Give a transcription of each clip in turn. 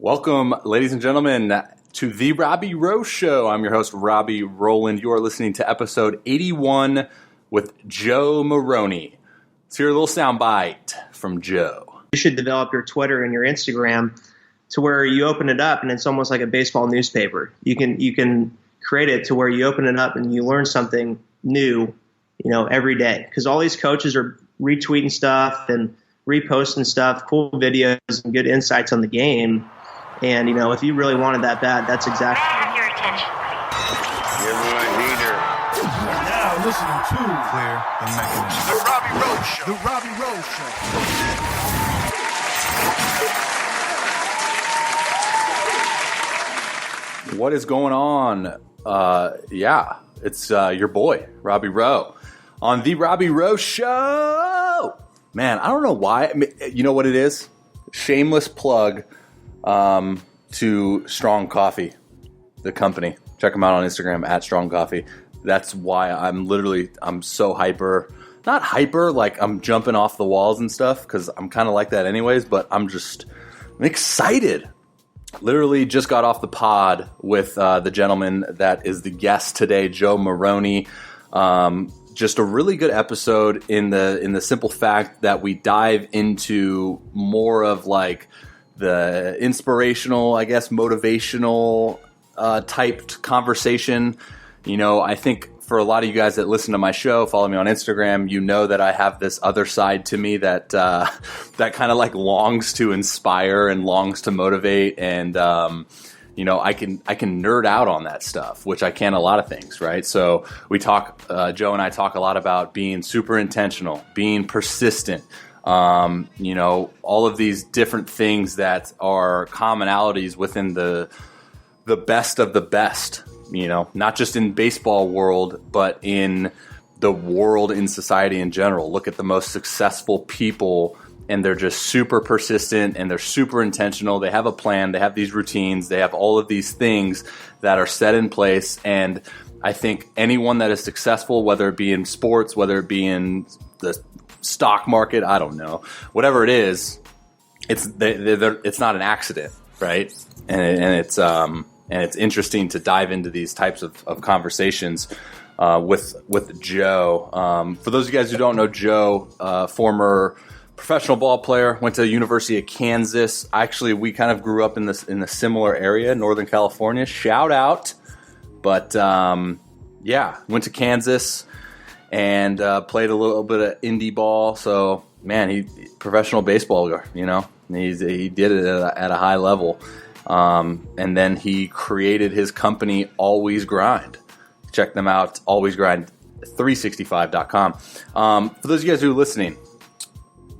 Welcome, ladies and gentlemen, to The Robbie Rowe Show. I'm your host, Robbie Rowland. You are listening to episode 81 with Joe Moroney. Let's hear a little soundbite from Joe. You should develop your Twitter and your Instagram to where you open it up and it's almost like a baseball newspaper. You can create it to where you open it up and you learn something new, every day. Because all these coaches are retweeting stuff and reposting stuff, cool videos and good insights on the game. And, if you really wanted that bad, that's exactly. I have your attention, please. Give me a heater. Now listening to Clear the Mechanism. The Robbie Rowe Show. The Robbie Rowe Show. What is going on? It's your boy, Robbie Rowe, on The Robbie Rowe Show. Man, I don't know why. I mean, you know what it is? Shameless plug to Strong Coffee, the company. Check them out on Instagram at Strong Coffee. That's why I'm so hyper. Not hyper, like I'm jumping off the walls and stuff, because I'm kind of like that anyways, but I'm excited. Literally just got off the pod with the gentleman that is the guest today, Joe Moroney. Just a really good episode in the simple fact that we dive into more of like the inspirational, I guess, motivational typed conversation. I think for a lot of you guys that listen to my show, follow me on Instagram, you know that I have this other side to me that that kind of like longs to inspire and longs to motivate, and I can nerd out on that stuff, which I can a lot of things, right? So we talk, Joe and I talk a lot about being super intentional, being persistent, all of these different things that are commonalities within the best of the best, not just in baseball world, but in the world, in society in general. Look at the most successful people, and they're just super persistent and they're super intentional. They have a plan, they have these routines, they have all of these things that are set in place. And I think anyone that is successful, whether it be in sports, whether it be in the stock market, I don't know, whatever it is, it's not an accident, right? And it's interesting to dive into these types of conversations with Joe. For those of you guys who don't know Joe, former professional ball player, went to the University of Kansas. Actually, we kind of grew up in a similar area, Northern California. Shout out. But went to Kansas and played a little bit of indie ball. So, man, he professional baseball, he did it at a high level. And then he created his company, Always Grind. Check them out, alwaysgrind365.com. For those of you guys who are listening,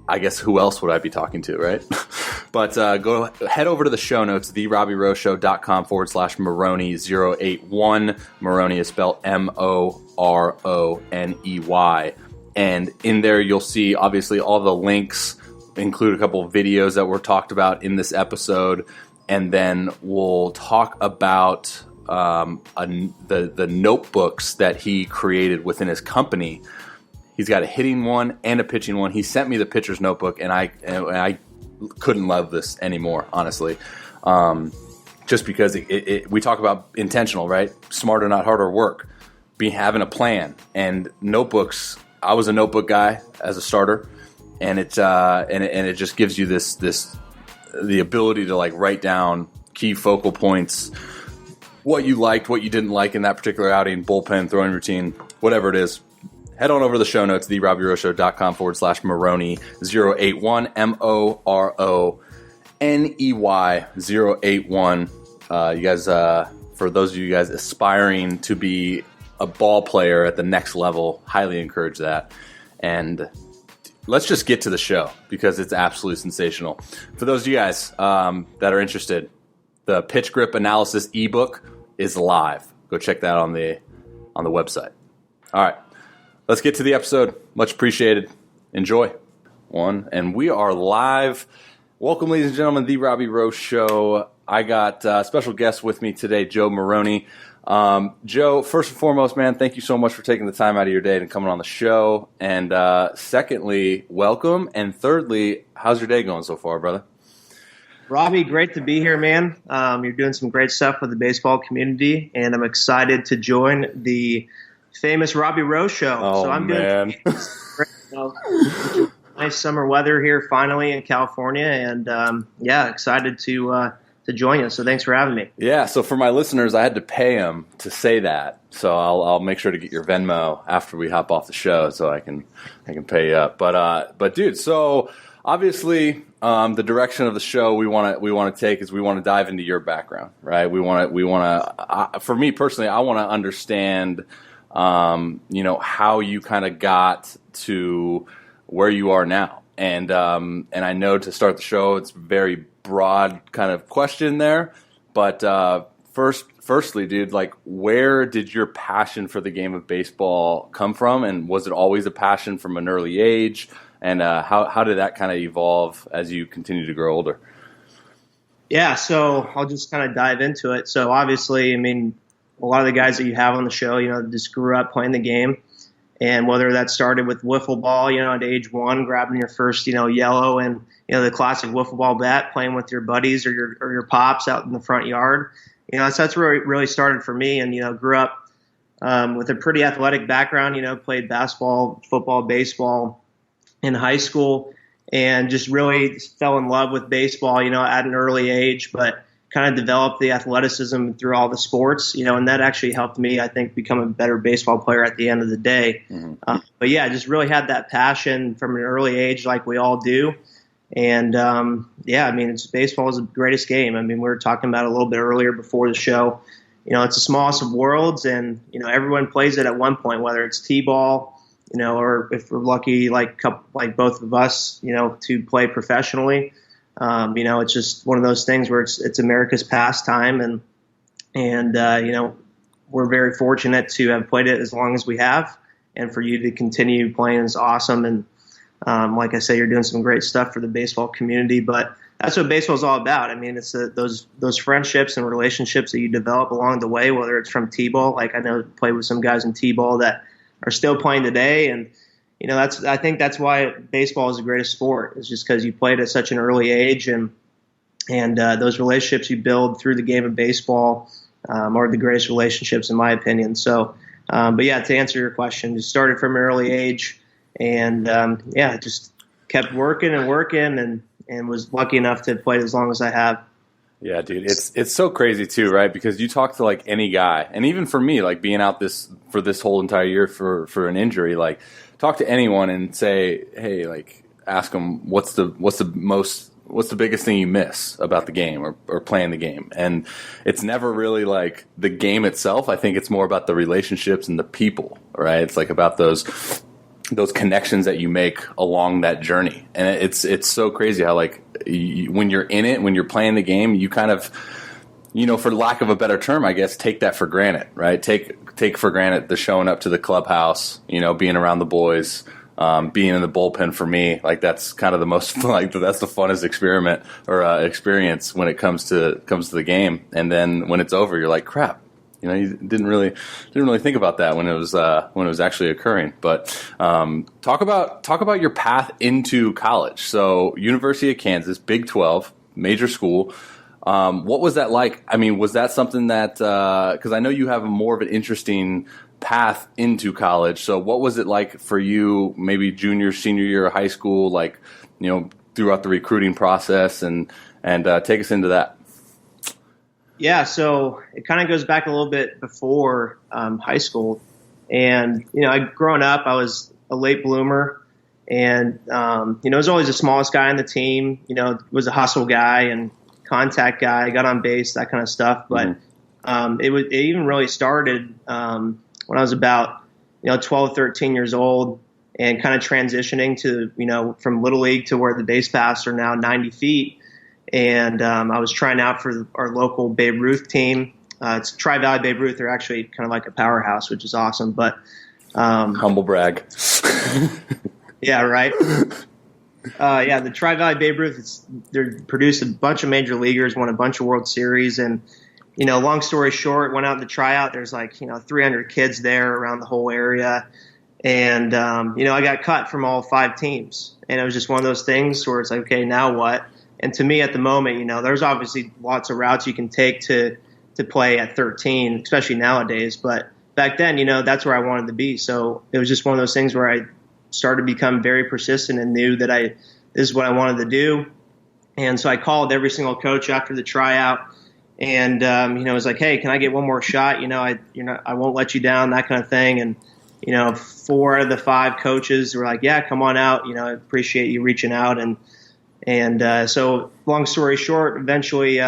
I guess who else would I be talking to, right? But go head over to the show notes, therobbieroweshow.com/Moroney081. Moroney is spelled Moroney. And in there you'll see, obviously, all the links, include a couple of videos that were talked about in this episode. And then we'll talk about the notebooks that he created within his company. He's got a hitting one and a pitching one. He sent me the pitcher's notebook, and I couldn't love this anymore, honestly. Just because we talk about intentional, right? Smarter, not harder work. Having a plan. And notebooks, I was a notebook guy as a starter, and it just gives you the ability to like write down key focal points, what you liked, what you didn't like in that particular outing, bullpen, throwing routine, whatever it is. Head on over to the show notes, therobbieroweshow.com/Moroney081, MORONEY081. You guys, for those of you guys aspiring to be a ball player at the next level, highly encourage that. And let's just get to the show because it's absolutely sensational. For those of you guys that are interested, the pitch grip analysis ebook is live. Go check that on the website. All right, let's get to the episode. Much appreciated. Enjoy. And we are live. Welcome, ladies and gentlemen, The Robbie Rowe Show. I got a special guest with me today, Joe Moroney. Joe, first and foremost, man, thank you so much for taking the time out of your day and coming on the show. And secondly, welcome. And thirdly, how's your day going so far, brother? Robbie, great to be here, man. You're doing some great stuff with the baseball community, and I'm excited to join the famous Robbie Rowe show. Oh, so I'm man. doing nice summer weather here finally in California, and excited to join you. So thanks for having me. Yeah, so for my listeners, I had to pay him to say that. So I'll make sure to get your Venmo after we hop off the show, so I can pay you up. But dude, so obviously, the direction of the show we want to take is we want to dive into your background, right? We want to. For me personally, I want to understand, how you kind of got to where you are now, and I know to start the show, it's a very broad kind of question there, but firstly, dude, like, where did your passion for the game of baseball come from, and was it always a passion from an early age? And how did that kind of evolve as you continue to grow older? Yeah, so I'll just kind of dive into it. So obviously, I mean, a lot of the guys that you have on the show, just grew up playing the game. And whether that started with wiffle ball, at age 1, grabbing your first, yellow and, the classic wiffle ball bat, playing with your buddies or your pops out in the front yard. So that's where it really started for me. And, grew up with a pretty athletic background, played basketball, football, baseball in high school, and just really fell in love with baseball, at an early age, but kind of developed the athleticism through all the sports, and that actually helped me, I think, become a better baseball player at the end of the day. Mm-hmm. But yeah, just really had that passion from an early age, like we all do. And baseball is the greatest game. I mean, we were talking about it a little bit earlier before the show. It's the smallest of worlds, and everyone plays it at one point, whether it's t-ball, or if we're lucky, like both of us, to play professionally. It's just one of those things where it's America's pastime, and we're very fortunate to have played it as long as we have, and for you to continue playing is awesome. And like I say, you're doing some great stuff for the baseball community, but that's what baseball is all about. I mean, it's those friendships and relationships that you develop along the way, whether it's from t-ball. Like I know I played with some guys in t-ball that are still playing today, and I think that's why baseball is the greatest sport. It's just because you played at such an early age, and those relationships you build through the game of baseball are the greatest relationships, in my opinion. So, but yeah, to answer your question, just started from an early age, and just kept working and was lucky enough to play as long as I have. Yeah, dude, it's so crazy too, right? Because you talk to like any guy, and even for me, like being out for this whole entire year for an injury, like talk to anyone and say, hey, like ask them what's the biggest thing you miss about the game or playing the game, and it's never really like the game itself. I think it's more about the relationships and the people, right? It's like about those connections that you make along that journey. And it's so crazy how like when you're in it, when you're playing the game, you kind of, for lack of a better term, I guess, take that for granted, right? Take for granted the showing up to the clubhouse, being around the boys, being in the bullpen. For me, like that's kind of the most that's the funnest experience when it comes to the game. And then when it's over, you're like, crap. You didn't really think about that when it was actually occurring. But talk about your path into college. So University of Kansas, Big 12, major school. What was that like? I mean, was that something that because I know you have more of an interesting path into college. So what was it like for you? Maybe junior, senior year of high school, like throughout the recruiting process, and take us into that. Yeah, so it kind of goes back a little bit before high school. And, growing up, I was a late bloomer. And, I was always the smallest guy on the team, was a hustle guy and contact guy, got on base, that kind of stuff. But it even really started when I was about, 12, 13 years old, and kind of transitioning to, from Little League to where the base paths are now 90 feet. And I was trying out for our local Babe Ruth team. It's Tri-Valley Babe Ruth. They're actually kind of like a powerhouse, which is awesome. But humble brag. Yeah, right. The Tri-Valley Babe Ruth. They produced a bunch of major leaguers, won a bunch of World Series, and long story short, went out in the tryout. There's 300 kids there around the whole area, and I got cut from all 5 teams, and it was just one of those things where it's like, okay, now what? And to me at the moment, there's obviously lots of routes you can take to play at 13, especially nowadays. But back then, that's where I wanted to be. So it was just one of those things where I started to become very persistent and knew that this is what I wanted to do. And so I called every single coach after the tryout, and it was like, hey, can I get one more shot? I won't let you down, that kind of thing. And 4 out of the 5 coaches were like, yeah, come on out. I appreciate you reaching out. And so long story short, eventually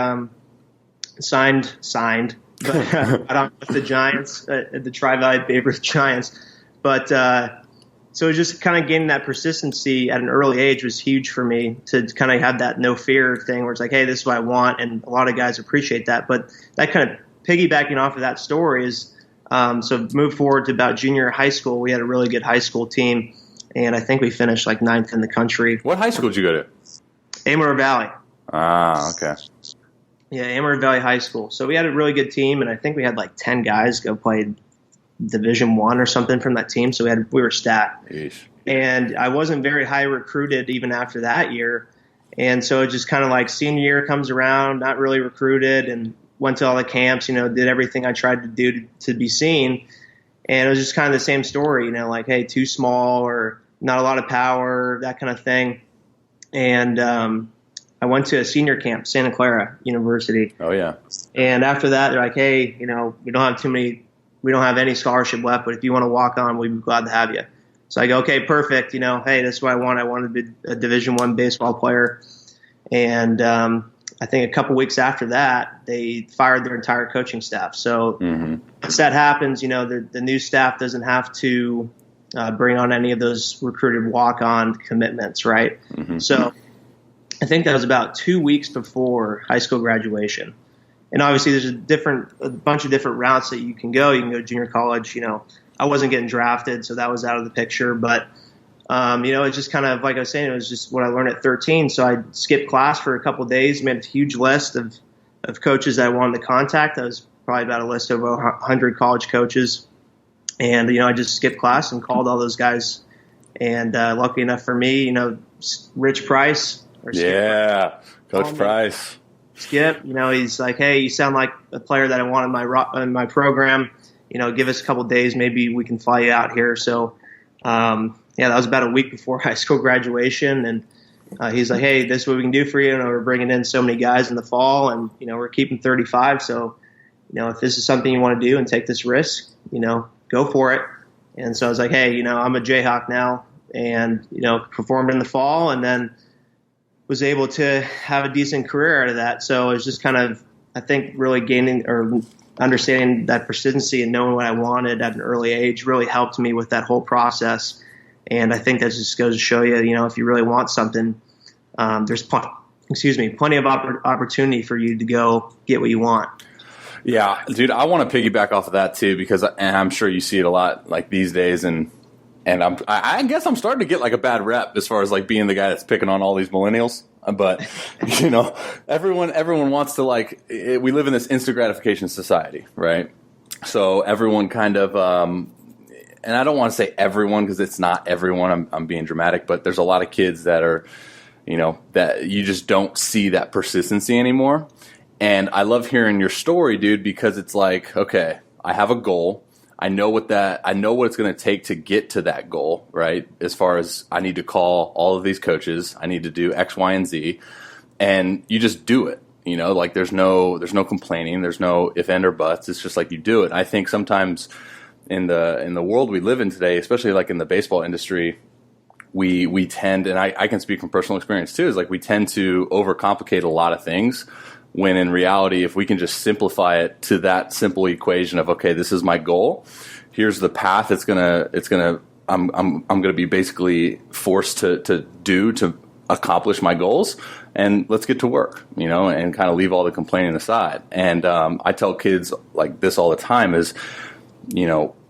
signed, but got on with the Giants, the Tri-Valley Baber Giants. But so just kind of gaining that persistency at an early age was huge for me to kind of have that no fear thing where it's like, hey, this is what I want. And a lot of guys appreciate that. But that kind of piggybacking off of that story is, so move forward to about junior high school. We had a really good high school team, and I think we finished like 9th in the country. What high school did you go to? Amarillo Valley. Ah, okay. Yeah, Amarillo Valley High School. So we had a really good team, and I think we had like 10 guys go play Division I or something from that team. So we were stacked. Yeesh. And I wasn't very high recruited even after that year. And so it just kind of like senior year comes around, not really recruited, and went to all the camps, did everything I tried to do to be seen. And it was just kind of the same story, like, hey, too small or not a lot of power, that kind of thing. And I went to a senior camp, Santa Clara University. Oh, yeah. And after that, they're like, hey, we don't have any scholarship left, but if you want to walk on, we'd be glad to have you. So I go, okay, perfect. Hey, this is what I want. I wanted to be a Division I baseball player. And I think a couple weeks after that, they fired their entire coaching staff. So once that happens, the new staff doesn't have to bring on any of those recruited walk-on commitments, right? So I think that was about 2 weeks before high school graduation. And obviously there's a bunch of different routes that you can go. You can go to junior college. I wasn't getting drafted, so that was out of the picture. But, it's just kind of, like I was saying, it was just what I learned at 13. So I skipped class for a couple of days, made a huge list of coaches that I wanted to contact. That was probably about a list of 100 college coaches. And, I just skipped class and called all those guys. And lucky enough for me, Rich Price. Yeah, Coach Price. Skip, he's like, hey, you sound like a player that I want in my program. Give us a couple of days, maybe we can fly you out here. So, that was about a week before high school graduation, and he's like, hey, this is what we can do for you. We're bringing in so many guys in the fall, and we're keeping 35. So, if this is something you want to do and take this risk, go for it. And so I was like, hey, I'm a Jayhawk now, and performed in the fall, and then was able to have a decent career out of that. So it was just kind of, I think, really gaining or understanding that persistency and knowing what I wanted at an early age really helped me with that whole process. And I think that just goes to show you, if you really want something, there's plenty of opportunity for you to go get what you want. Yeah, dude, I want to piggyback off of that too, because I'm sure you see it a lot like these days, and I guess I'm starting to get like a bad rep as far as like being the guy that's picking on all these millennials. But everyone wants to we live in this instant gratification society, right? So everyone kind of, and I don't want to say everyone because it's not everyone. I'm being dramatic, but there's a lot of kids that are, that you just don't see that persistency anymore. And I love hearing your story, dude, because it's like, okay, I have a goal. I know what it's going to take to get to that goal, right? As far as I need to call all of these coaches, I need to do X, Y, and Z, and you just do it. There's no complaining, there's no if, and, or buts. It's just like you do it. I think sometimes in the world we live in today, especially like in the baseball industry, we tend, and I can speak from personal experience too, is like we tend to overcomplicate a lot of things. When in reality, if we can just simplify it to that simple equation of, okay, this is my goal, here's the path I'm gonna be basically forced to accomplish my goals, and let's get to work, and kind of leave all the complaining aside. And I tell kids like this all the time is,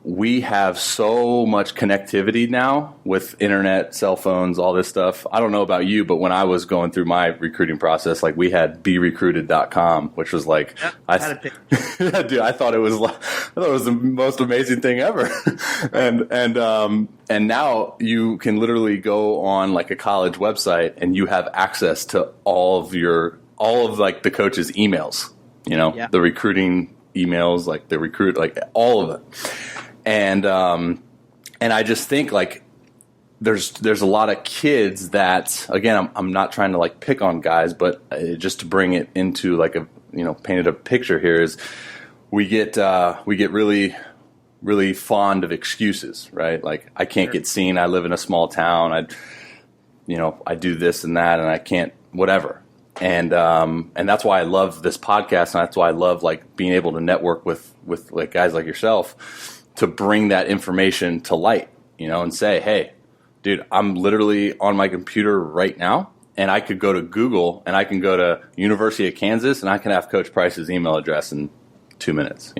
we have so much connectivity now with internet, cell phones, all this stuff. I don't know about you, but when I was going through my recruiting process, like we had berecruited.com, which was like, dude, I thought it was the most amazing thing ever. and now you can literally go on like a college website and you have access to all of like the coach's emails, the recruiting emails, like the recruit, like all of it. And I just think like there's a lot of kids that, again, I'm not trying to like pick on guys, but just to bring it into like a, painted a picture here is we get really, really fond of excuses, right? Like I can't get seen. I live in a small town. I do this and that and I can't, whatever. And that's why I love this podcast. And that's why I love like being able to network with like guys like yourself, to bring that information to light, and say, hey, dude, I'm literally on my computer right now, and I could go to Google, and I can go to University of Kansas, and I can have Coach Price's email address in 2 minutes,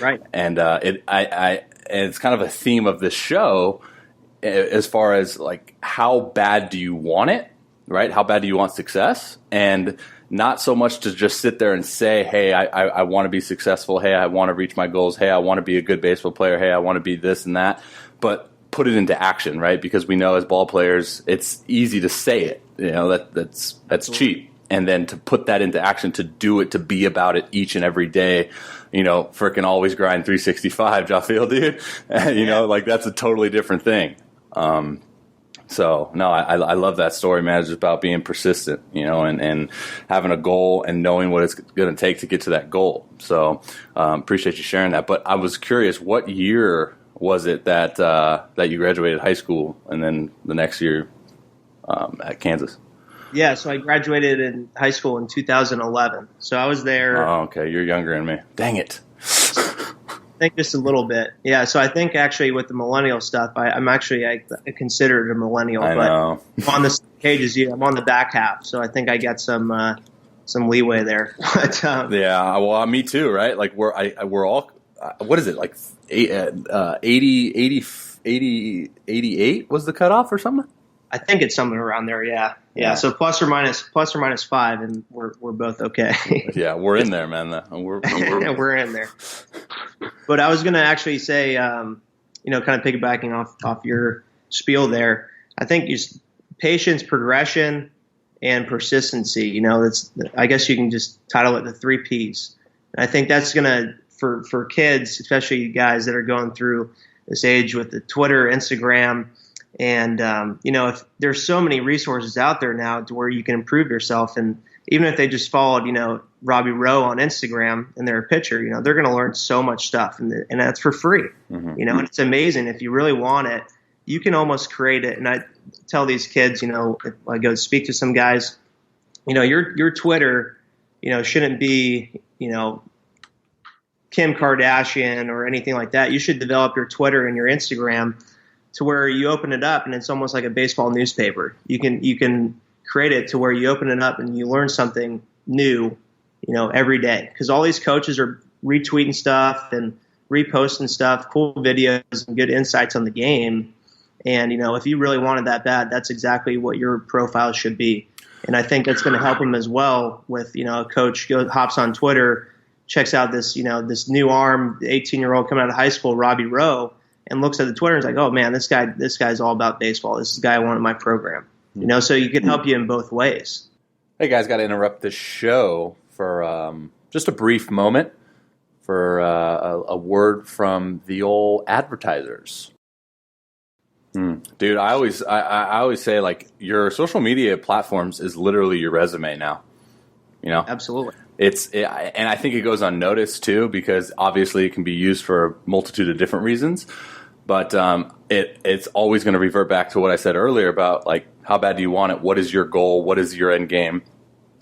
Right. And it's kind of a theme of this show as far as like how bad do you want it, right? How bad do you want success? And not so much to just sit there and say, hey, I want to be successful. Hey, I want to reach my goals. Hey, I want to be a good baseball player. Hey, I want to be this and that. But put it into action, right? Because we know as ball players, it's easy to say it. That's cheap. And then to put that into action, to do it, to be about it each and every day, frickin' always grind 365, Jaffield, dude. Like that's a totally different thing. So, no, I love that story, man. It's just about being persistent, and having a goal and knowing what it's going to take to get to that goal. So, appreciate you sharing that. But I was curious, what year was it that you graduated high school and then the next year at Kansas? Yeah, so I graduated in high school in 2011. So I was there. Oh, okay. You're younger than me. Dang it. I think just a little bit. Yeah, so I think actually with the millennial stuff, I'm actually considered a millennial. I know. But on the stage as you, I'm on the back half, so I think I get some leeway there. But, yeah, well, me too, right? Like we're all, what is it, like 88 was the cutoff or something? I think it's something around there, yeah. So plus or minus 5, and we're both okay. Yeah, we're in there, man. We're in there. But I was going to actually say, kind of piggybacking off your spiel there. I think just patience, progression, and persistency. I guess you can just title it the 3 Ps. And I think that's going to for kids, especially guys that are going through this age with the Twitter, Instagram. And, if there's so many resources out there now to where you can improve yourself. And even if they just followed, Robbie Rowe on Instagram and they're a pitcher, they're going to learn so much stuff. And that's for free, and it's amazing. If you really want it, you can almost create it. And I tell these kids, if I go speak to some guys, your Twitter, shouldn't be, Kim Kardashian or anything like that. You should develop your Twitter and your Instagram to where you open it up and it's almost like a baseball newspaper. You can create it to where you open it up and you learn something new, every day. Because all these coaches are retweeting stuff and reposting stuff, cool videos and good insights on the game. And, if you really wanted that bad, that's exactly what your profile should be. And I think that's going to help them as well with, a coach hops on Twitter, checks out this, this new arm, 18-year-old coming out of high school, Robbie Rowe, and looks at the Twitter and is like, oh man, this guy's all about baseball. This is the guy I want in my program. So you can help you in both ways. Hey guys, got to interrupt this show for just a brief moment for a word from the old advertisers. Dude, I always say like your social media platforms is literally your resume now. Absolutely. And I think it goes unnoticed too, because obviously it can be used for a multitude of different reasons. But it's always going to revert back to what I said earlier about like how bad do you want it? What is your goal? What is your end game?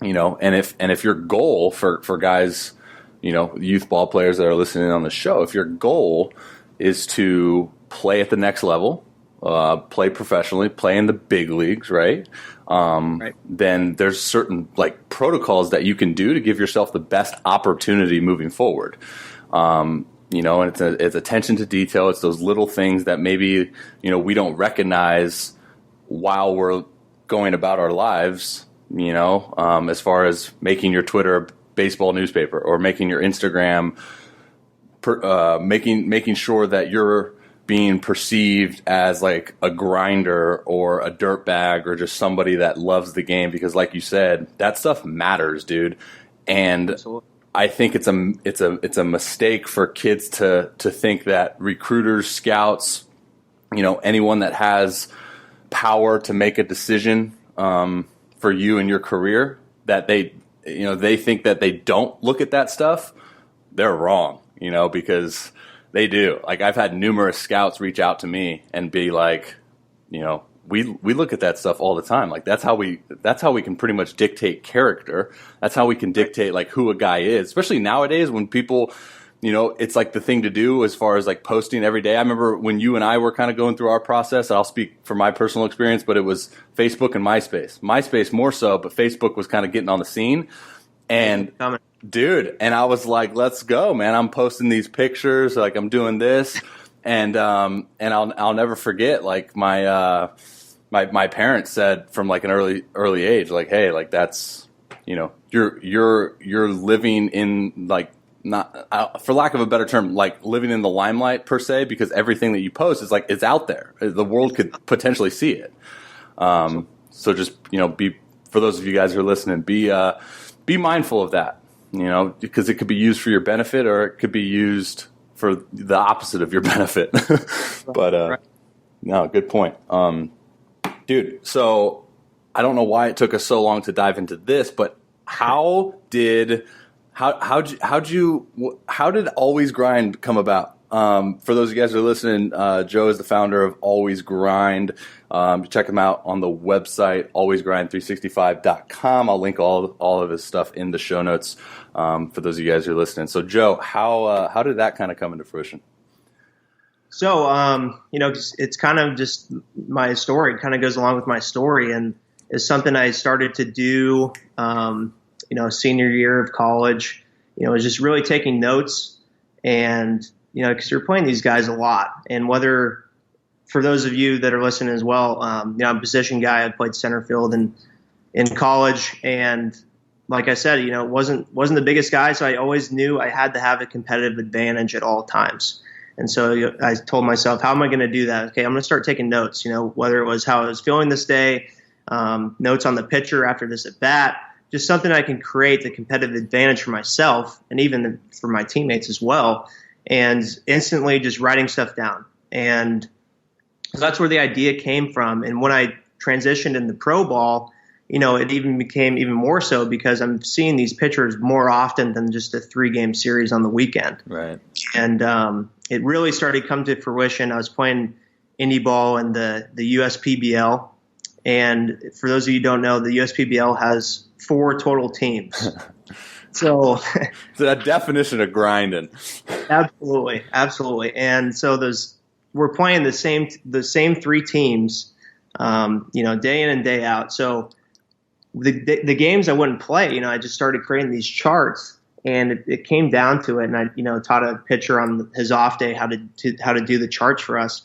And if your goal for guys, youth ball players that are listening on the show, if your goal is to play at the next level, play professionally, play in the big leagues, right? Right. Then there's certain like protocols that you can do to give yourself the best opportunity moving forward. and it's attention to detail. It's those little things that maybe, we don't recognize while we're going about our lives, as far as making your Twitter a baseball newspaper, or making your Instagram, making sure that you're being perceived as like a grinder or a dirtbag or just somebody that loves the game, because like you said, that stuff matters, dude. And Absolutely. I think it's a mistake for kids to think that recruiters, scouts, anyone that has power to make a decision for you in your career, that they think that they don't look at that stuff. They're wrong, because they do. Like, I've had numerous scouts reach out to me and be like, we look at that stuff all the time. Like, that's how we can pretty much dictate character. That's how we can dictate like who a guy is, especially nowadays when people, it's like the thing to do as far as like posting every day. I remember when you and I were kind of going through our process, I'll speak from my personal experience, but it was Facebook and MySpace. MySpace more so, but Facebook was kind of getting on the scene. And dude, and I was like, let's go, man. I'm posting these pictures, like I'm doing this. And I'll never forget, like my parents said from like an early age, like, hey, like that's, you're living in like, not for lack of a better term, like living in the limelight per se, because everything that you post is like, it's out there. The world could potentially see it. So just, be, for those of you guys who are listening, be mindful of that, because it could be used for your benefit or it could be used for the opposite of your benefit. But no, good point. Dude, so I don't know why it took us so long to dive into this, but how did Always Grind come about? For those of you guys who are listening, Joe is the founder of Always Grind. Check him out on the website, alwaysgrind365.com. I'll link all of his stuff in the show notes for those of you guys who are listening. So, Joe, how did that kind of come into fruition? So, it's kind of just my story, kind of goes along with my story, and is something I started to do, senior year of college. Was just really taking notes, and because you're playing these guys a lot, and whether, for those of you that are listening as well, I'm a position guy. I played center field in college, and like I said, wasn't the biggest guy, so I always knew I had to have a competitive advantage at all times. And so I told myself, how am I going to do that? Okay, I'm going to start taking notes, whether it was how I was feeling this day, notes on the pitcher after this at bat, just something I can create the competitive advantage for myself and even for my teammates as well, and instantly just writing stuff down. And so that's where the idea came from. And when I transitioned into pro ball, it even became even more so because I'm seeing these pitchers more often than just a 3-game series on the weekend. Right. And it really started to come to fruition. I was playing indie ball in the USPBL. And for those of you who don't know, the USPBL has 4 total teams. So it's a definition of grinding. Absolutely. And so we're playing the same 3 teams, day in and day out. So the games I wouldn't play, I just started creating these charts, and it came down to it. And I, taught a pitcher on his off day how to do the charts for us.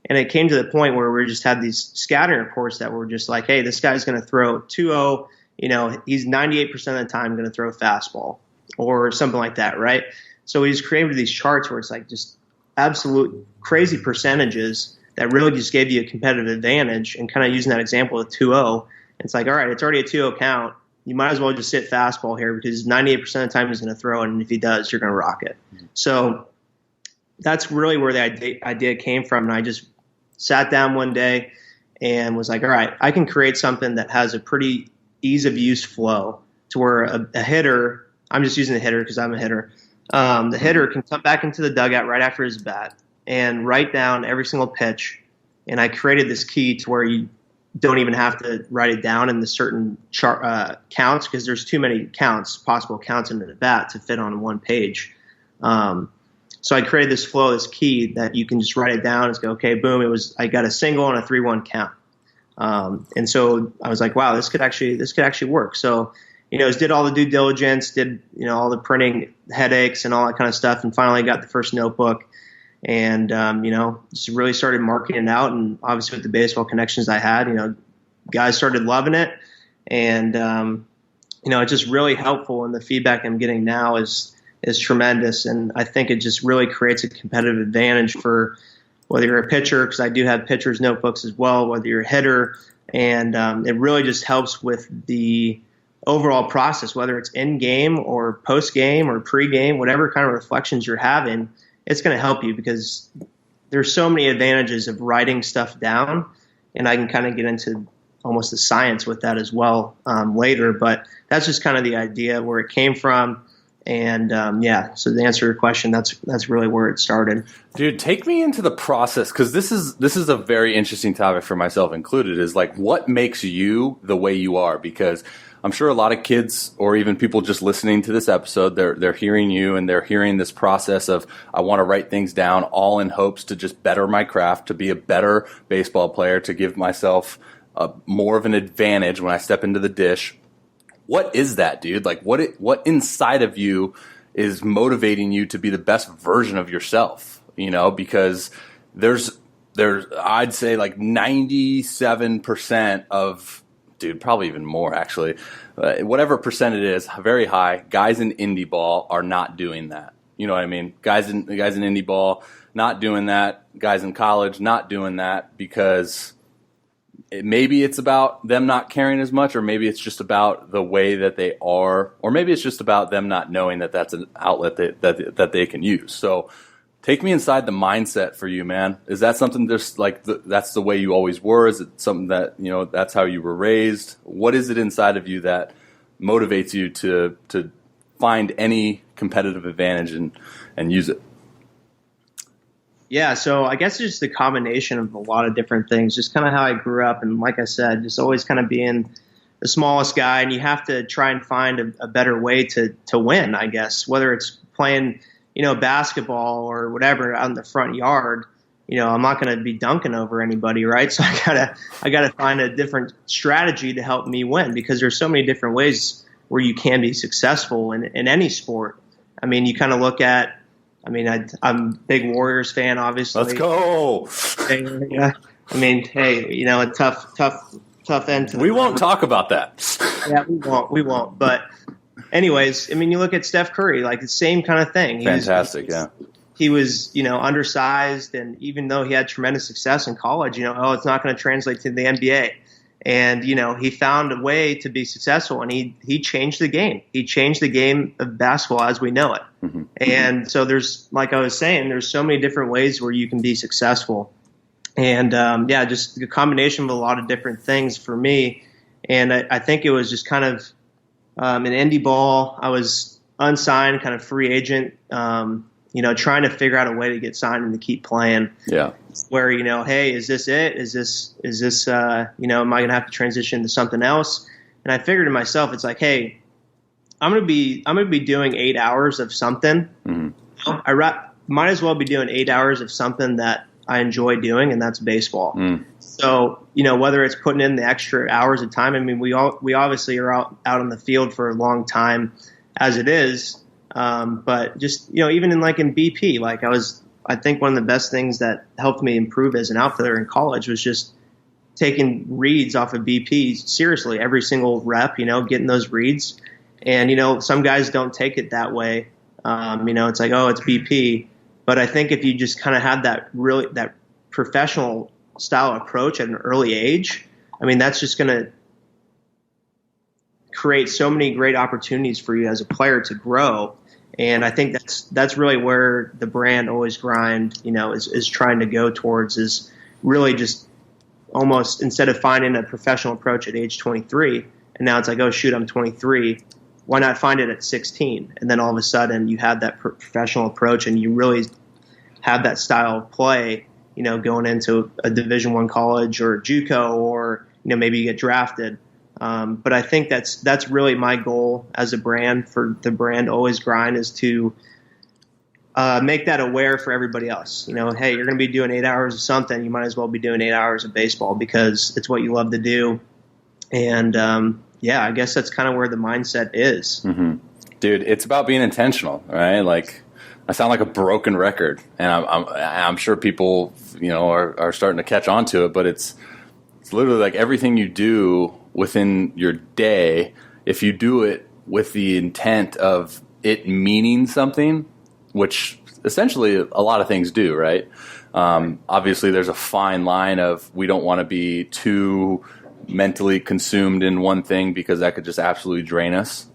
And it came to the point where we just had these scouting reports that were just like, hey, this guy's going to throw 2-0. He's 98% of the time going to throw a fastball or something like that, right? So we just created these charts where it's like just absolute crazy percentages that really just gave you a competitive advantage. And kind of using that example of 2-0, it's like, all right, it's already a 2-0 count. You might as well just sit fastball here because 98% of the time he's going to throw it, and if he does, you're going to rock it. Mm-hmm. So that's really where the idea came from. And I just sat down one day and was like, all right, I can create something that has a pretty ease of use flow to where a hitter, I'm just using the hitter because I'm a hitter, the hitter can come back into the dugout right after his bat and write down every single pitch. And I created this key to where you don't even have to write it down in the certain counts, because there's too many possible counts in the bat to fit on one page. So I created this flow, this key that you can just write it down and go, okay, boom, I got a single and a 3-1 count. And so I was like, wow, this could actually work. So just did all the due diligence, did, all the printing headaches and all that kind of stuff. And finally got the first notebook and, just really started marketing it out. And obviously with the baseball connections I had, guys started loving it. And, it's just really helpful. And the feedback I'm getting now is tremendous. And I think it just really creates a competitive advantage for whether you're a pitcher, because I do have pitcher's notebooks as well, whether you're a hitter. And it really just helps with the overall process, whether it's in-game or post-game or pre-game, whatever kind of reflections you're having, it's going to help you because there's so many advantages of writing stuff down. And I can kind of get into almost the science with that as well later. But that's just kind of the idea where it came from. And so to answer your question, that's really where it started. Dude, take me into the process, because this is a very interesting topic for myself included, is like what makes you the way you are? Because I'm sure a lot of kids or even people just listening to this episode, they're hearing you and they're hearing this process of I want to write things down all in hopes to just better my craft, to be a better baseball player, to give myself more of an advantage when I step into the dish. What is that, dude? Like what inside of you is motivating you to be the best version of yourself? Because there's I'd say like 97% of, dude, probably even more actually, whatever percent it is, very high, guys in indie ball are not doing that. You know what I mean? Guys in indie ball not doing that. Guys in college not doing that because maybe it's about them not caring as much, or maybe it's just about the way that they are, or maybe it's just about them not knowing that that's an outlet that they can use. So take me inside the mindset for you, man. Is that something just like that's the way you always were? Is it something that, that's how you were raised? What is it inside of you that motivates you to find any competitive advantage and use it? Yeah, so I guess it's just a combination of a lot of different things, just kind of how I grew up. And like I said, just always kind of being the smallest guy, and you have to try and find a better way to win, I guess, whether it's playing, basketball or whatever out in the front yard. I'm not going to be dunking over anybody, right? So I gotta find a different strategy to help me win, because there's so many different ways where you can be successful in any sport. I mean, you kind of look at, I'm a big Warriors fan, obviously. Let's go. Yeah. I mean, hey, a tough end to the We won't talk about that. Yeah, we won't. But anyways, you look at Steph Curry, like the same kind of thing. Fantastic, yeah. He was, undersized, and even though he had tremendous success in college, it's not going to translate to the NBA. And, he found a way to be successful, and he changed the game. He changed the game of basketball as we know it. Mm-hmm. And so there's, like I was saying, there's so many different ways where you can be successful. And, just a combination of a lot of different things for me. And I think it was just kind of in indie ball, I was unsigned, kind of free agent, trying to figure out a way to get signed and to keep playing. Yeah. Where, hey, is this it? Is this, am I going to have to transition to something else? And I figured to myself, it's like, hey, I'm going to be doing 8 hours of something. Mm-hmm. I might as well be doing 8 hours of something that I enjoy doing, and that's baseball. Mm. So, whether it's putting in the extra hours of time, we obviously are out on the field for a long time as it is. But just, even in BP, I think one of the best things that helped me improve as an outfielder in college was just taking reads off of BP seriously, every single rep, getting those reads. And, some guys don't take it that way. It's like, oh, it's BP. But I think if you just kind of have that professional style approach at an early age, that's just going to create so many great opportunities for you as a player to grow. And I think that's really where the brand Always Grind, is trying to go towards, is really just almost, instead of finding a professional approach at age 23, and now it's like, oh, shoot, I'm 23. Why not find it at 16? And then all of a sudden you have that professional approach, and you really have that style of play, going into a Division I college or a JUCO, or, maybe you get drafted. But I think that's really my goal as a brand for the brand Always Grind, is to make that aware for everybody else. Hey, you're going to be doing 8 hours of something. You might as well be doing 8 hours of baseball because it's what you love to do. And yeah, I guess that's kind of where the mindset is. Mm-hmm. Dude, it's about being intentional, right? Like, I sound like a broken record, and I'm sure people, are starting to catch on to it, but it's literally like everything you do within your day, if you do it with the intent of it meaning something, which essentially a lot of things do, right? Obviously, there's a fine line of we don't want to be too mentally consumed in one thing because that could just absolutely drain us.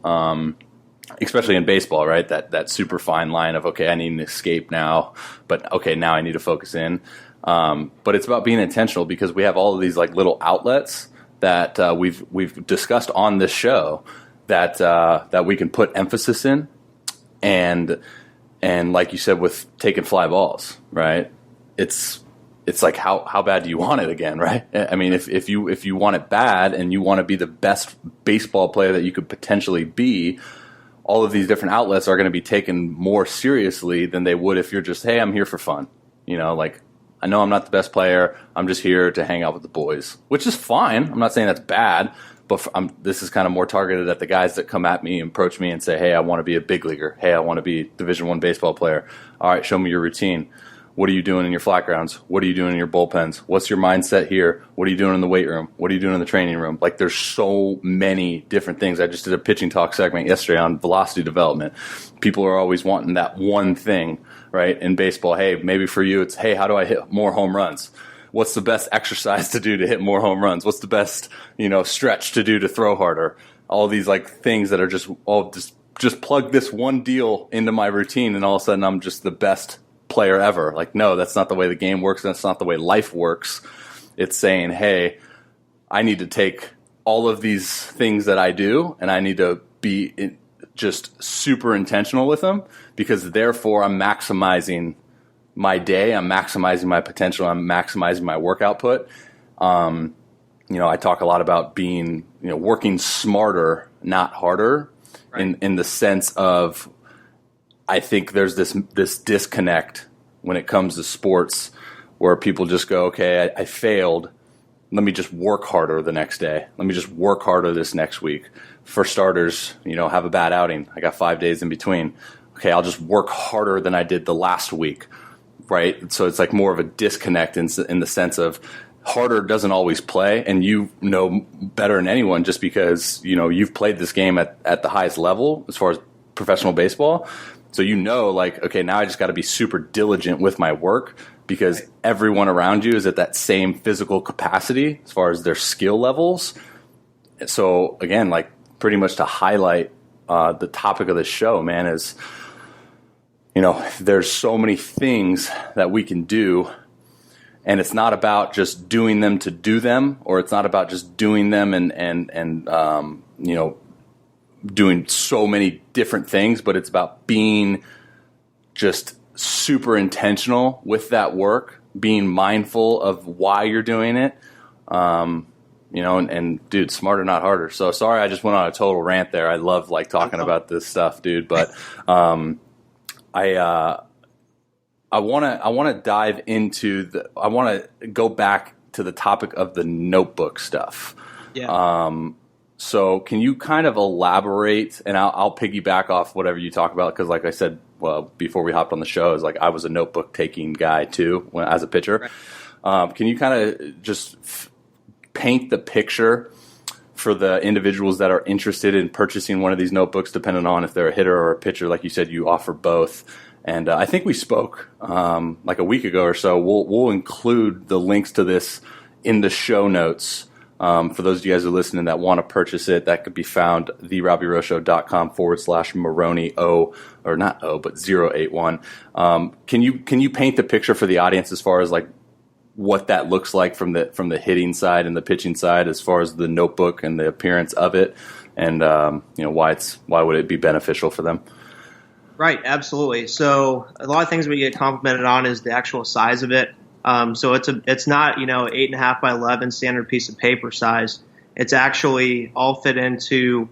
Especially in baseball, right? That super fine line of, okay, I need an escape now, but okay, now I need to focus in. But it's about being intentional because we have all of these like little outlets that we've discussed on this show that we can put emphasis in, and like you said with taking fly balls, right? It's like how bad do you want it again, right? I mean, if you want it bad and you want to be the best baseball player that you could potentially be, all of these different outlets are going to be taken more seriously than they would if you're just, hey, I'm here for fun. Like, I know I'm not the best player. I'm just here to hang out with the boys, which is fine. I'm not saying that's bad, but this is kind of more targeted at the guys that come at me and approach me and say, hey, I want to be a big leaguer. Hey, I want to be Division I baseball player. All right, show me your routine. What are you doing in your flat grounds? What are you doing in your bullpens? What's your mindset here? What are you doing in the weight room? What are you doing in the training room? Like, there's so many different things. I just did a pitching talk segment yesterday on velocity development. People are always wanting that one thing, right? In baseball, hey, maybe for you it's, hey, how do I hit more home runs? What's the best exercise to do to hit more home runs? What's the best, stretch to do to throw harder? All these like things that are just plug this one deal into my routine, and all of a sudden I'm just the best player ever. Like, no, that's not the way the game works, and that's not the way life works. It's saying, hey, I need to take all of these things that I do, and I need to be just super intentional with them, because therefore I'm maximizing my day, I'm maximizing my potential, I'm maximizing my work output. I talk a lot about being, working smarter, not harder, right, in the sense of, I think there's this disconnect when it comes to sports where people just go, okay, I failed. Let me just work harder the next day. Let me just work harder this next week. For starters, have a bad outing. I got 5 days in between. Okay, I'll just work harder than I did the last week, right? So it's like more of a disconnect in the sense of harder doesn't always play, and you know better than anyone just because, you've played this game at the highest level as far as professional baseball. So like, okay, now I just got to be super diligent with my work because everyone around you is at that same physical capacity as far as their skill levels. So again, like pretty much to highlight the topic of the show, man, is, there's so many things that we can do, and it's not about just doing them to do them, or it's not about just doing them and doing so many different things, but it's about being just super intentional with that work, being mindful of why you're doing it, and dude, smarter, not harder. So sorry, I just went on a total rant there. I love like talking about this stuff, dude, but I want to dive into I want to go back to the topic of the notebook stuff. Yeah. So can you kind of elaborate, and I'll piggyback off whatever you talk about, because like I said, well, before we hopped on the show, is like I was a notebook taking guy too as a pitcher. Right. Can you kind of just paint the picture for the individuals that are interested in purchasing one of these notebooks, depending on if they're a hitter or a pitcher? Like you said, you offer both. And I think we spoke like a week ago or so. We'll include the links to this in the show notes. For those of you guys who are listening that want to purchase it, that could be found therobbyrowshow.com/Moroney or not O, but 081. Can you paint the picture for the audience as far as like what that looks like from the hitting side and the pitching side, as far as the notebook and the appearance of it, and why would it be beneficial for them? Right, absolutely. So a lot of things we get complimented on is the actual size of it. So it's not 8.5 by 11 standard piece of paper size. It's actually all fit into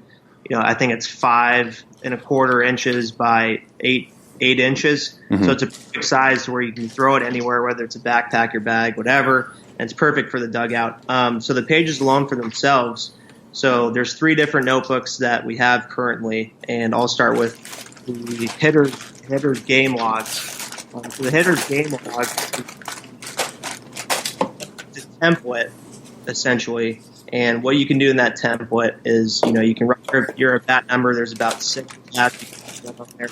I think it's 5.25 inches by 8 inches. Mm-hmm. So it's a perfect size to where you can throw it anywhere, whether it's a backpack, your bag, whatever. And it's perfect for the dugout. So the pages alone for themselves So there's 3 different notebooks that we have currently, and I'll start with the hitter's game logs. So the hitter's game log is a template, essentially. And what you can do in that template is, you can write your at-bat number. There's about 6 at-bats on there.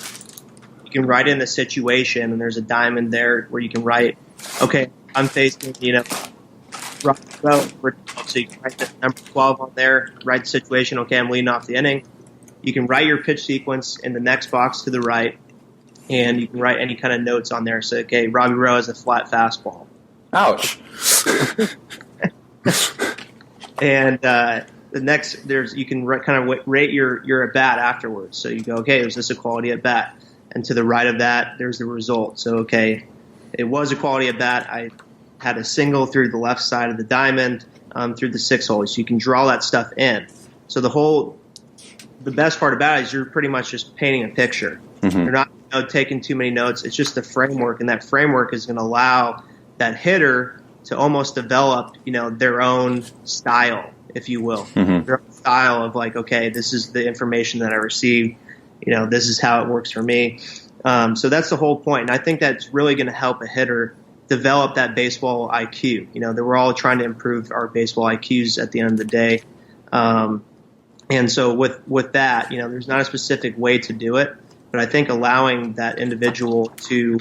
You can write in the situation, and there's a diamond there where you can write, okay, I'm facing, so you can write the number 12 on there, write the situation, okay, I'm leading off the inning. You can write your pitch sequence in the next box to the right, and you can write any kind of notes on there. So, okay, Robbie Rowe has a flat fastball. Ouch. And the next, you can kind of rate your at bat afterwards. So you go, okay, was this a quality at bat? And to the right of that, there's the result. So, okay, it was a quality at bat. I had a single through the left side of the diamond through the 6 hole. So you can draw that stuff in. So the best part about it is you're pretty much just painting a picture. Mm-hmm. You're not taking too many notes. It's just a framework, and that framework is going to allow that hitter to almost develop, their own style, if you will. Mm-hmm. Their own style of like, okay, this is the information that I received. This is how it works for me. So that's the whole point. And I think that's really going to help a hitter develop that baseball IQ. That we're all trying to improve our baseball IQs at the end of the day. And so with that, there's not a specific way to do it, but I think allowing that individual to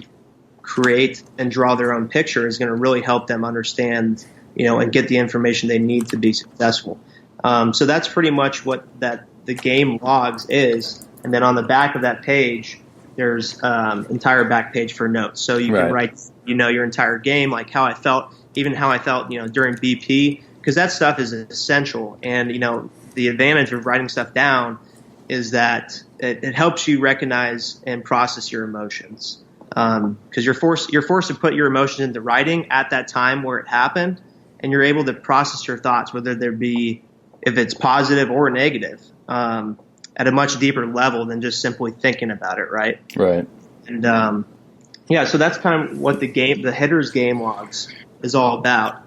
create and draw their own picture is going to really help them understand, and get the information they need to be successful. So that's pretty much what the game logs is. And then on the back of that page, there's entire back page for notes. So you can write, your entire game, like how I felt, even how I felt, during BP, because that stuff is essential. And, the advantage of writing stuff down is that it helps you recognize and process your emotions. Because you're forced to put your emotions into writing at that time where it happened, and you're able to process your thoughts, whether there be, if it's positive or negative, at a much deeper level than just simply thinking about it, right? Right. And so that's kind of what the hitter's game logs is all about.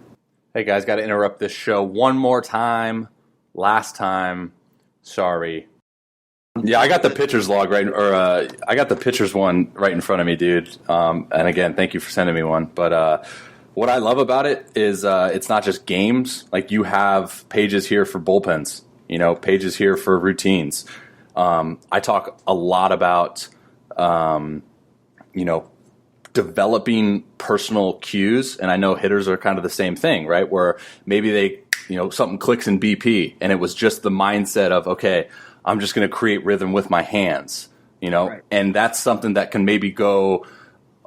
Hey guys, got to interrupt this show one more time. Last time, sorry. Yeah, I got the pitcher's log I got the pitcher's one right in front of me, dude. And again, thank you for sending me one. But what I love about it is it's not just games. Like, you have pages here for bullpens, pages here for routines. I talk a lot about, developing personal cues, and I know hitters are kind of the same thing, right? Where maybe they, something clicks in BP, and it was just the mindset of, okay, I'm just going to create rhythm with my hands, right. And that's something that can maybe go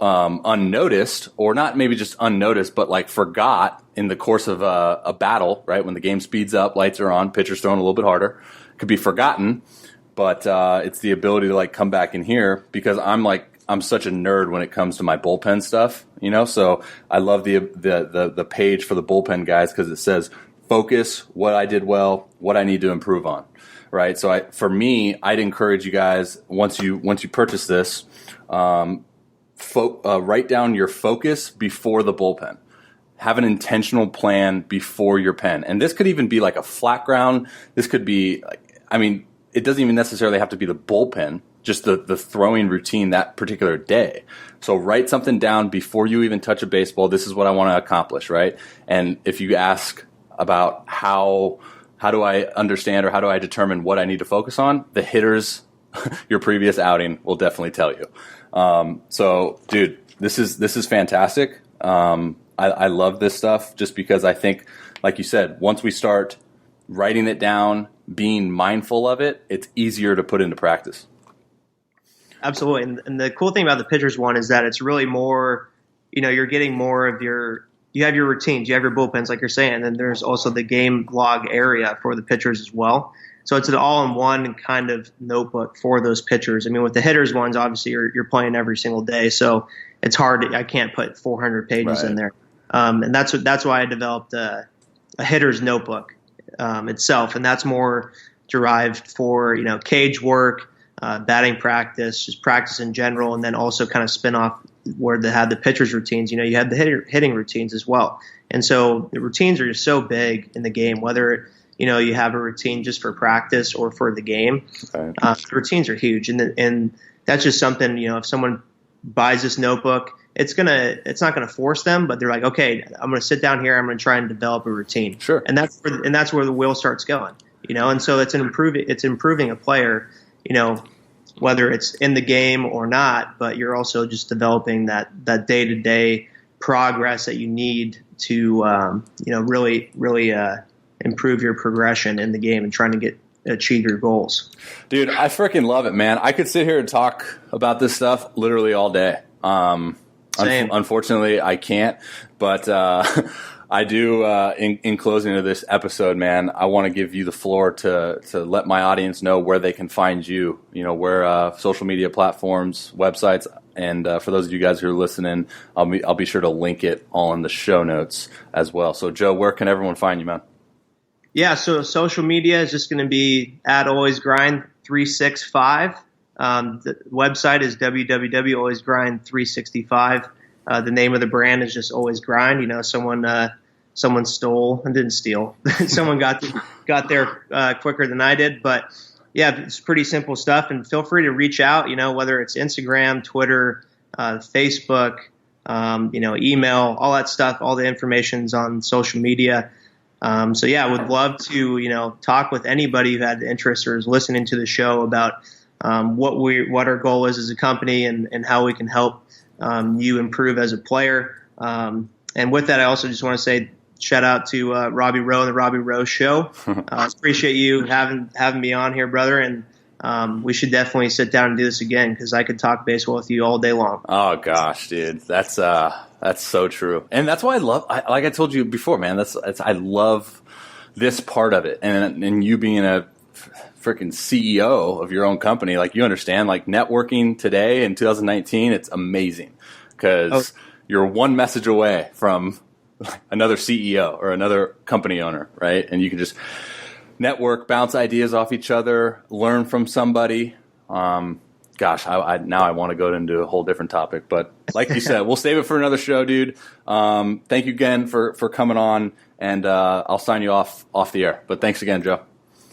unnoticed, or not maybe just unnoticed, but like forgot in the course of a battle, right? When the game speeds up, lights are on, pitcher's throwing a little bit harder, could be forgotten, but it's the ability to like come back in here, because I'm such a nerd when it comes to my bullpen stuff, so I love the page for the bullpen guys, because it says focus, what I did well, what I need to improve on, right? So for me, I'd encourage you guys, once you purchase this, write down your focus before the bullpen. Have an intentional plan before your pen. And this could even be like a flat ground. This could be, it doesn't even necessarily have to be the bullpen, just the throwing routine that particular day. So write something down before you even touch a baseball. This is what I want to accomplish, right? And if you ask about how do I understand, or how do I determine what I need to focus on, the hitters, your previous outing will definitely tell you. So, dude, this is fantastic. I love this stuff, just because I think, like you said, once we start writing it down, being mindful of it, it's easier to put into practice. Absolutely. And the cool thing about the pitcher's one is that it's really more, you're getting more of you have your routines, you have your bullpens, like you're saying, and then there's also the game log area for the pitchers as well. So it's an all-in-one kind of notebook for those pitchers. With the hitters ones, obviously you're playing every single day, so it's hard. I can't put 400 pages in there. And that's why I developed a hitter's notebook itself, and that's more derived for cage work, batting practice, just practice in general, and then also kind of spin off where they had the pitcher's routines. You have the hitting routines as well, and so the routines are just so big in the game. Whether you have a routine just for practice or for the game. Okay. Routines are huge, and that's just something, if someone buys this notebook, it's not gonna force them, but they're like, okay, I'm gonna sit down here, I'm gonna try and develop a routine. Sure. And that's where the wheel starts going. And so it's improving a player, whether it's in the game or not, but you're also just developing that day-to-day progress that you need to really improve your progression in the game and trying to achieve your goals. Dude, I freaking love it, man. I could sit here and talk about this stuff literally all day. Same. Unfortunately, I can't, but I do. In closing of this episode, man, I want to give you the floor to let my audience know where they can find you. Where social media platforms, websites, and for those of you guys who are listening, I'll be sure to link it all in the show notes as well. So, Joe, where can everyone find you, man? Yeah, so social media is just going to be @AlwaysGrind365. The website is www.alwaysgrind365. The name of the brand is just Always Grind. Someone stole and didn't steal. Someone got there quicker than I did. But yeah, it's pretty simple stuff. And feel free to reach out. Whether it's Instagram, Twitter, Facebook, email, all that stuff. All the information's on social media. So yeah, I would love to talk with anybody who had the interest or is listening to the show about what our goal is as a company and how we can help you improve as a player. And with that, I also just want to say shout out to Robbie Rowe and the Robbie Rowe Show. Appreciate you having me on here, brother. And we should definitely sit down and do this again because I could talk baseball with you all day long. Oh gosh, dude, that's so true, and that's why I love. Like I told you before, man. I love this part of it, and you being a freaking CEO of your own company, like you understand, like networking today in 2019, it's amazing because you're one message away from another CEO or another company owner, right? And you can just network, bounce ideas off each other, learn from somebody. Gosh, now I want to go into a whole different topic, but like you said, we'll save it for another show, dude. Thank you again for coming on, and I'll sign you off the air. But thanks again, Joe.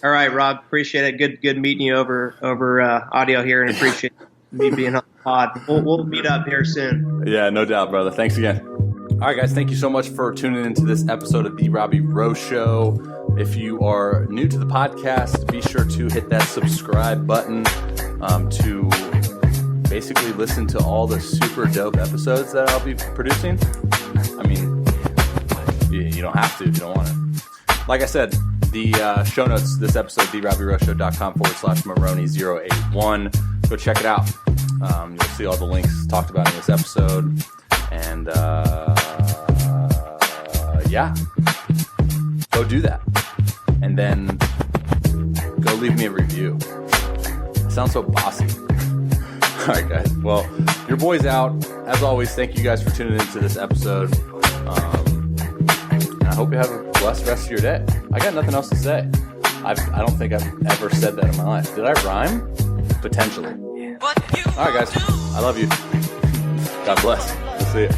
All right, Rob, appreciate it. Good meeting you over audio here, and appreciate me being on the pod. We'll meet up here soon. Yeah, no doubt, brother. Thanks again. All right, guys, thank you so much for tuning into this episode of The Robbie Rowe Show. If you are new to the podcast, be sure to hit that subscribe button to basically listen to all the super dope episodes that I'll be producing. I mean, you don't have to if you don't want to. Like I said, the show notes, this episode, therobbyrowshow.com/Moroney081. Go check it out. You'll see all the links talked about in this episode. And, yeah, go do that. And then go leave me a review. It sounds so bossy. All right, guys. Well, your boy's out. As always, thank you guys for tuning into this episode. And I hope you have a blessed rest of your day. I got nothing else to say. I don't think I've ever said that in my life. Did I rhyme? Potentially. All right, guys. I love you. God bless. We'll see you.